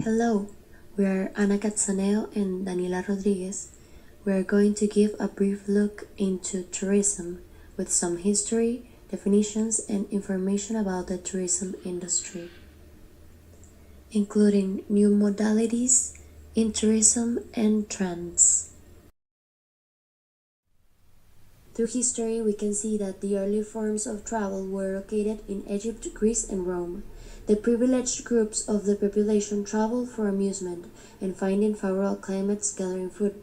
Hello, we are Ana Gazzaneo and Daniela Rodriguez. We are going to give a brief look into tourism with some history, definitions, and information about the tourism industry, including new modalities in tourism and trends. Through history, we can see that the early forms of travel were located in Egypt, Greece, and Rome. The privileged groups of the population traveled for amusement and finding favorable climates gathering food,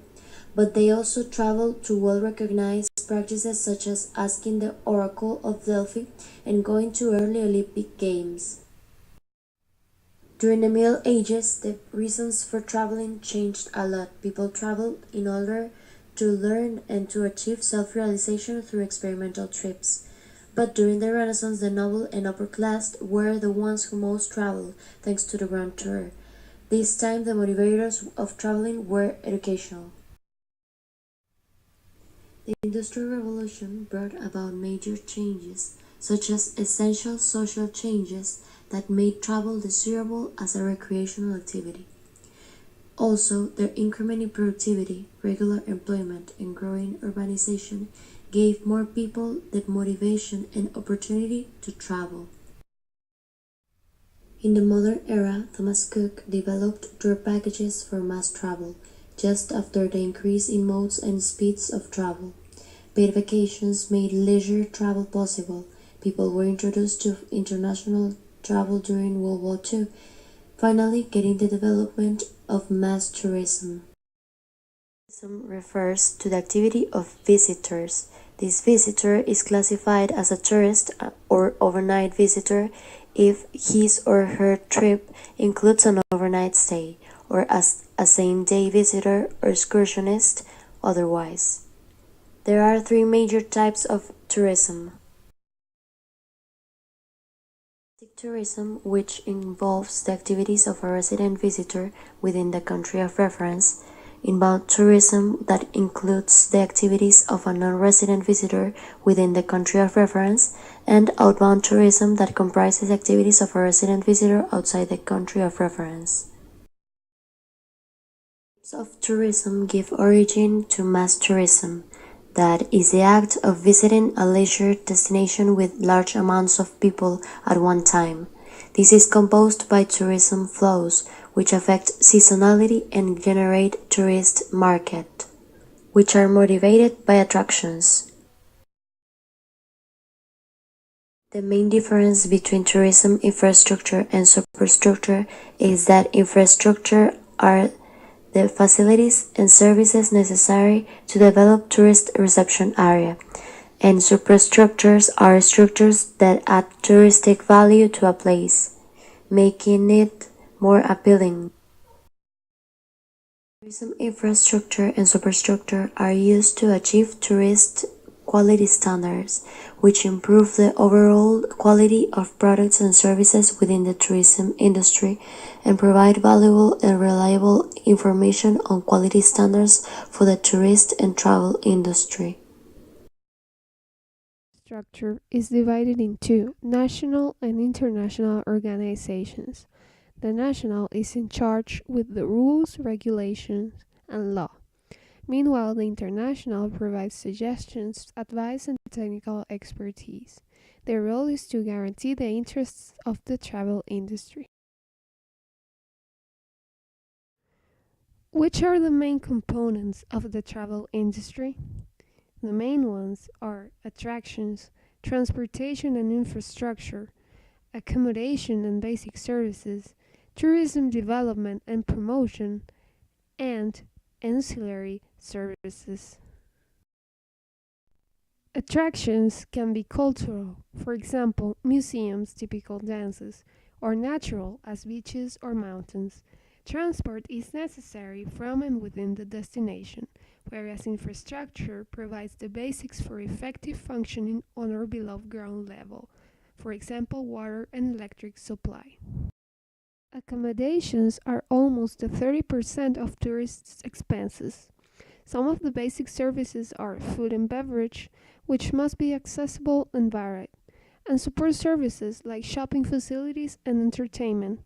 but they also traveled to well-recognized practices such as asking the Oracle of Delphi and going to early Olympic Games. During the Middle Ages, the reasons for traveling changed a lot. People traveled in order to learn and to achieve self-realization through experimental trips. But during the Renaissance, the noble and upper class were the ones who most traveled, thanks to the Grand Tour. This time, the motivators of traveling were educational. The Industrial Revolution brought about major changes, such as essential social changes that made travel desirable as a recreational activity. Also, their increment in productivity, regular employment, and growing urbanization gave more people the motivation and opportunity to travel. In the modern era, Thomas Cook developed tour packages for mass travel, just after the increase in modes and speeds of travel. Paid vacations made leisure travel possible. People were introduced to international travel during World War II, finally getting the development of mass tourism. Tourism refers to the activity of visitors. This visitor is classified as a tourist or overnight visitor if his or her trip includes an overnight stay, or as a same-day visitor or excursionist otherwise. There are three major types of tourism. Tourism, which involves the activities of a resident visitor within the country of reference. Inbound tourism, that includes the activities of a non-resident visitor within the country of reference, and outbound tourism, that comprises activities of a resident visitor outside the country of reference. Types of tourism give origin to mass tourism. That is the act of visiting a leisure destination with large amounts of people at one time. This is composed by tourism flows, which affect seasonality and generate tourist market, which are motivated by attractions. The main difference between tourism infrastructure and superstructure is that infrastructure are the facilities and services necessary to develop tourist reception area, and superstructures are structures that add touristic value to a place, making it more appealing. Tourism infrastructure and superstructure are used to achieve tourist quality standards, which improve the overall quality of products and services within the tourism industry and provide valuable and reliable information on quality standards for the tourist and travel industry. Structure is divided into national and international organizations. The national is in charge with the rules, regulations, and law. Meanwhile, the international provides suggestions, advice, and technical expertise. Their role is to guarantee the interests of the travel industry. Which are the main components of the travel industry? The main ones are attractions, transportation and infrastructure, accommodation and basic services, tourism development and promotion, and ancillary services. Attractions can be cultural, for example, museums, typical dances, or natural, as beaches or mountains. Transport is necessary from and within the destination, whereas infrastructure provides the basics for effective functioning on or below ground level, for example, water and electric supply. Accommodations are almost 30% of tourists' expenses. Some of the basic services are food and beverage, which must be accessible and varied, and support services like shopping facilities and entertainment.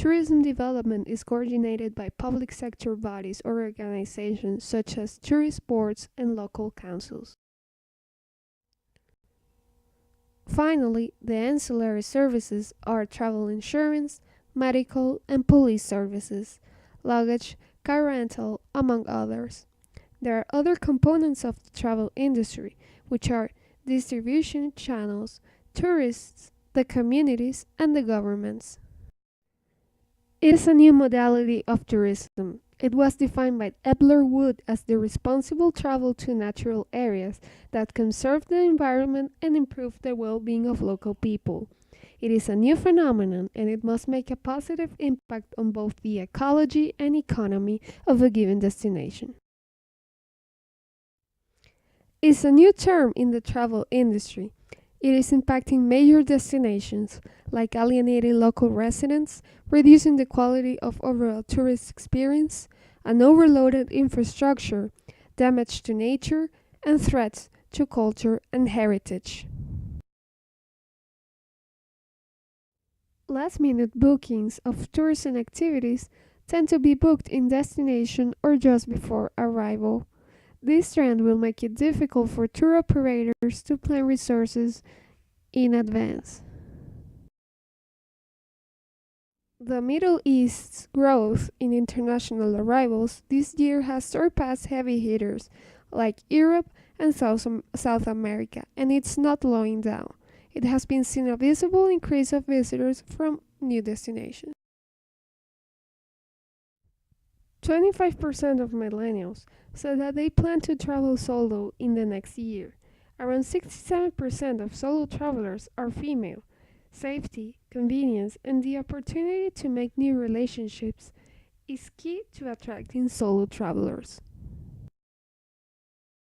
Tourism development is coordinated by public sector bodies or organizations such as tourist boards and local councils. Finally, the ancillary services are travel insurance, medical, and police services, luggage, car rental, among others. There are other components of the travel industry, which are distribution channels, tourists, the communities, and the governments. It is a new modality of tourism. It was defined by Ebler Wood as the responsible travel to natural areas that conserve the environment and improve the well being of local people. It is a new phenomenon and it must make a positive impact on both the ecology and economy of a given destination. It's a new term in the travel industry. It is impacting major destinations, like alienating local residents, reducing the quality of overall tourist experience, an overloaded infrastructure, damage to nature, and threats to culture and heritage. Last minute bookings of tourism activities tend to be booked in destination or just before arrival. This trend will make it difficult for tour operators to plan resources in advance. The Middle East's growth in international arrivals this year has surpassed heavy hitters like Europe and South America, and it's not slowing down. It has been seen a visible increase of visitors from new destinations. 25% of millennials said that they plan to travel solo in the next year. Around 67% of solo travelers are female. Safety, convenience, and the opportunity to make new relationships is key to attracting solo travelers.